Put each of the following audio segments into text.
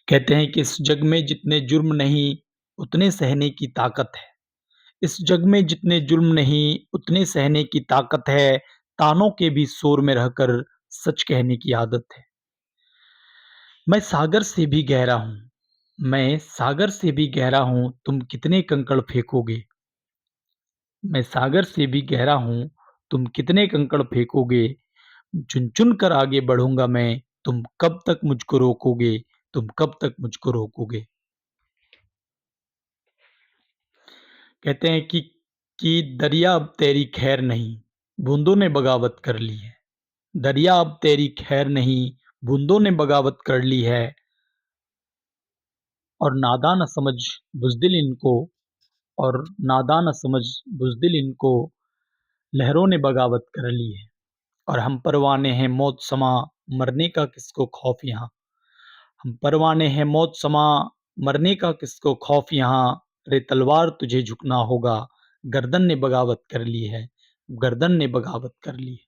कहते हैं कि इस जग में जितने जुर्म नहीं, उतने सहने की ताकत है। इस जग में जितने जुर्म नहीं, उतने सहने की ताकत है। तानों के भी शोर में रहकर सच कहने की आदत है। मैं सागर से भी गहरा हूँ, मैं सागर से भी गहरा हूँ, तुम कितने कंकड़ फेंकोगे? मैं सागर से भी गहरा हूँ, तुम कितने कंकड़ फेंकोगे? चुन-चुन कर आगे बढ़ूँगा मैं, तुम कब तक मुझको रोकोगे? तुम कब तक मुझको रोकोगे? कहते हैं कि दरिया अब तेरी खैर नहीं, बूंदों ने बगावत कर ली है। दरिया अब तेरी खैर नहीं, बूंदों ने बगावत कर ली है। और नादां न समझ बुज़दिल इनको और नादां न समझ बुज़दिल इनको, लहरों ने बगावत कर ली है। और हम परवाने हैं मौत समा, मरने का किसको खौफ यहाँ। हम परवाने हैं मौत समा, मरने का किसको खौफ यहाँ। रे तलवार तुझे झुकना होगा, गर्दन ने बगावत कर ली है, गर्दन ने बगावत कर ली है।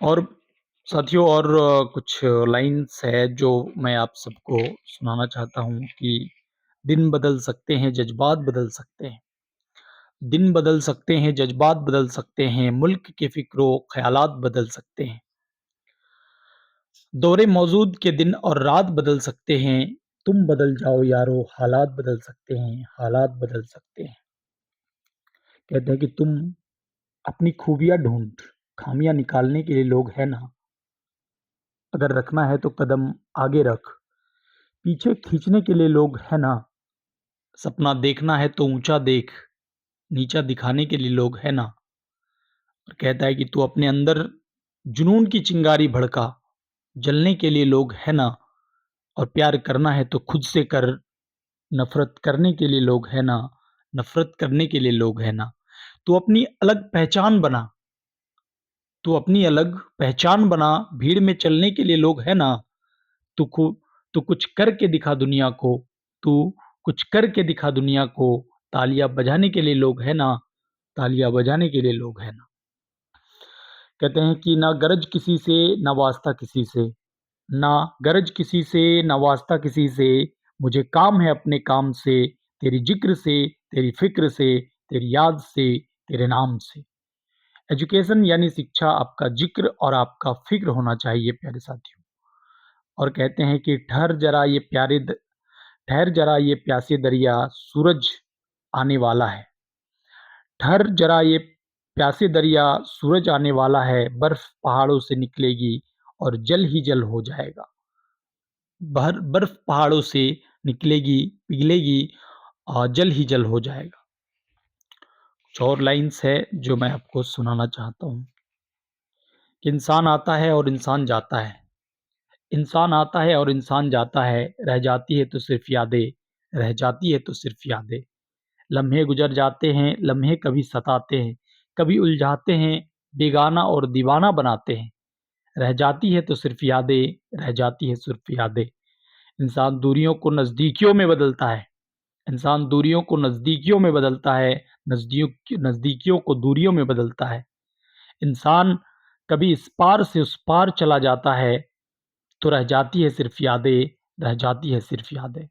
और साथियों और कुछ लाइन्स है जो मैं आप सबको सुनाना चाहता हूँ कि दिन बदल सकते हैं, जज़्बात बदल सकते हैं। दिन बदल सकते हैं, जज़्बात बदल सकते हैं, मुल्क के फ़िक्रो ख़यालात बदल सकते हैं। दौरे मौजूद के दिन और रात बदल सकते हैं, तुम बदल जाओ यारो हालात बदल सकते हैं, हालात बदल सकते हैं। कहते हैं कि तुम अपनी खूबियाँ ढूँढ, खामियाँ निकालने के लिए लोग हैं ना, अगर रखना है तो कदम आगे रख, पीछे खींचने के लिए लोग हैं ना, सपना देखना है तो ऊँचा देख, नीचा दिखाने के लिए लोग हैं ना। और कहता है कि तू अपने अंदर जुनून की चिंगारी भड़का, जलने के लिए लोग हैं ना, और प्यार करना है तो खुद से कर, नफ़रत करने के लिए लोग हैं ना, नफ़रत करने के लिए लोग हैं ना। तू अपनी अलग पहचान बना, तू अपनी अलग पहचान बना, भीड़ में चलने के लिए लोग हैं ना। तू कु तू कुछ करके दिखा दुनिया को, तू कुछ करके दिखा दुनिया को, तालियाँ बजाने के लिए लोग हैं ना, तालियाँ बजाने के लिए लोग हैं ना। कहते हैं कि ना गरज किसी से, ना वास्ता किसी से, ना गरज किसी से, ना वास्ता किसी से, मुझे काम है अपने काम से, तेरी ज़िक्र से, तेरी फ़िक्र से, तेरी याद से, तेरे नाम से। एजुकेशन यानी शिक्षा आपका ज़िक्र और आपका फ़िक्र होना चाहिए प्यारे साथियों। और कहते हैं कि ठहर जरा ये प्यासे दरिया, सूरज आने वाला है। ठहर जरा ये प्यासे दरिया, सूरज आने वाला है, बर्फ़ पहाड़ों से निकलेगी और जल ही जल हो जाएगा। बर्फ़ पहाड़ों से निकलेगी, पिघलेगी और जल ही जल हो जाएगा। कुछ और लाइन्स है जो मैं आपको सुनाना चाहता हूँ कि इंसान आता है और इंसान जाता है। इंसान आता है और इंसान जाता है, रह जाती है तो सिर्फ़ यादें, रह जाती है तो सिर्फ़ यादें। लम्हे गुज़र जाते हैं, लम्हे कभी सताते हैं, कभी उलझाते हैं, बेगाना और दीवाना बनाते हैं। रह जाती है तो सिर्फ़ यादें, रह जाती है सिर्फ़ यादें। इंसान दूरियों को नज़दीकियों में बदलता है, इंसान दूरियों को नज़दीकियों में बदलता है, नज़दीकियों को दूरियों में बदलता है। इंसान कभी इस पार से उस पार चला जाता है, तो रह जाती है सिर्फ़ यादें, रह जाती है सिर्फ़ यादें।